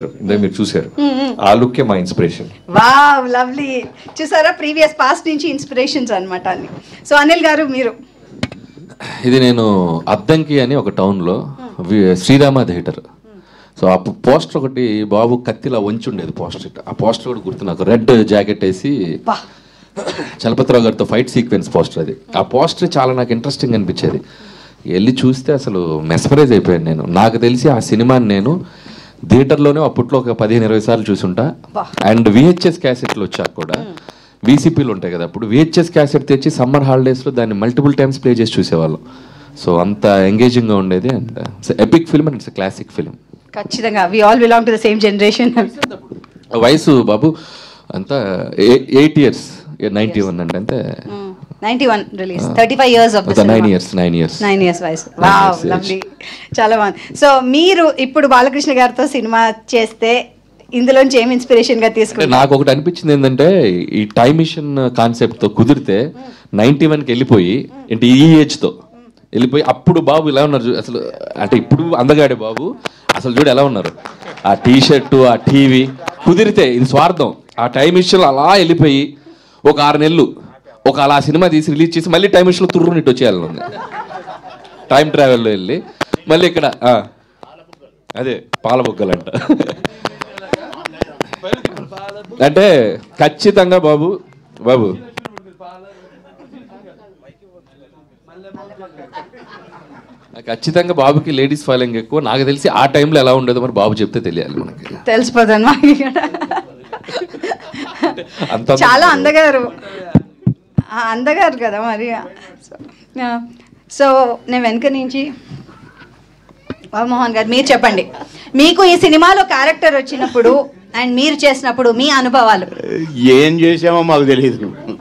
మీరు చూసారు ఆ లుక్కే మా ఇన్స్పిరేషన్. Wow lovely. చూసారా ప్రీవియస్ పాస్ట్ నుంచి ఇన్స్పిరేషన్స్ అన్నమాట అన్ని. సో అనిల్ గారు మీరు ఇది నేను అద్దంకి అని ఒక టౌన్లో శ్రీరామ థియేటర్. సో ఆ పోస్టర్ ఒకటి బాబు కత్తిలా వంచి ఉండేది పోస్టర్. ఆ పోస్టర్ కూడా గుర్తు నాకు. రెడ్ జాకెట్ వేసి చలపతిరావు గారితో ఫైట్ సీక్వెన్స్ పోస్టర్ అది. ఆ పోస్టర్ చాలా నాకు ఇంట్రెస్టింగ్ అనిపించేది. వెళ్ళి చూస్తే అసలు మెస్మరైజ్ అయిపోయాను నేను. నాకు తెలిసి ఆ సినిమాని నేను థియేటర్లోనే అప్పట్లో ఒక 15-20 సార్లు చూసుంటా. అండ్ విహెచ్ఎస్ క్యాసెట్లు వచ్చాక కూడా వీసీపీలు ఉంటాయి కదా, అప్పుడు విహెచ్ఎస్ క్యాసెట్ తెచ్చి సమ్మర్ హాలిడేస్లో దాన్ని మల్టిపుల్ టైమ్స్ ప్లే చేసి చూసేవాళ్ళం. సో అంత ఎంగేజింగ్గా ఉండేది. And it's epic film and it's classic film. ఖచ్చితంగా we all belong to the same generation. వయసు బాబు అంతా 8 years 91 అంటే అంతే. 91 రిలీజ్ 35 years ఆఫ్ ద సినిమా. 9 years వయసు. వావ్ లవ్లీ, చాలా బాగుంది. సో మీరు ఇప్పుడు బాలకృష్ణ గారితో సినిమా చేస్తే ఇందులోంచి ఏం ఇన్స్పిరేషన్ గా తీసుకుంటారు? నాకు ఒకటి అనిపించింది ఏంటంటే, ఈ టైం మిషన్ కాన్సెప్ట్ తో కుదిరితే 91కి వెళ్ళిపోయి అంటే ఈ ఏజ్ తో వెళ్ళిపోయి అప్పుడు బాబు ఇలా ఉన్నారు అసలు. అంటే ఇప్పుడు అందగాడే బాబు అసలు చూడు ఎలా ఉన్నారు. ఆ టీషర్టు ఆ టీవీ కుదిరితే ఇది స్వార్థం. ఆ టైం మిషన్ అలా వెళ్ళిపోయి ఒక 6 నెలలు ఒక అలా సినిమా తీసి రిలీజ్ చేసి మళ్ళీ టైం మిషన్లో తుర్రునిట్టు వచ్చేయాలని ఉంది. టైం ట్రావెల్లో వెళ్ళి మళ్ళీ ఇక్కడ అదే పాలబొగ్గలంట. అంటే ఖచ్చితంగా బాబు ఖచ్చితంగా బాబుకి లేడీస్ ఫాలోయింగ్ ఎక్కువ. నాకు తెలిసి ఆ టైంలో ఎలా ఉండేదో మరి బాబు చెప్తే తెలియాలి మనకి. తెలిసిపోతాను. చాలా అందగారు కదా మరి. సో నేను వెనక నుంచి మోహన్ గారు మీరు చెప్పండి, మీకు ఈ సినిమాలో క్యారెక్టర్ వచ్చినప్పుడు అండ్ మీరు చేసినప్పుడు మీ అనుభవాలు. ఏం చేసామో మాకు తెలియదు.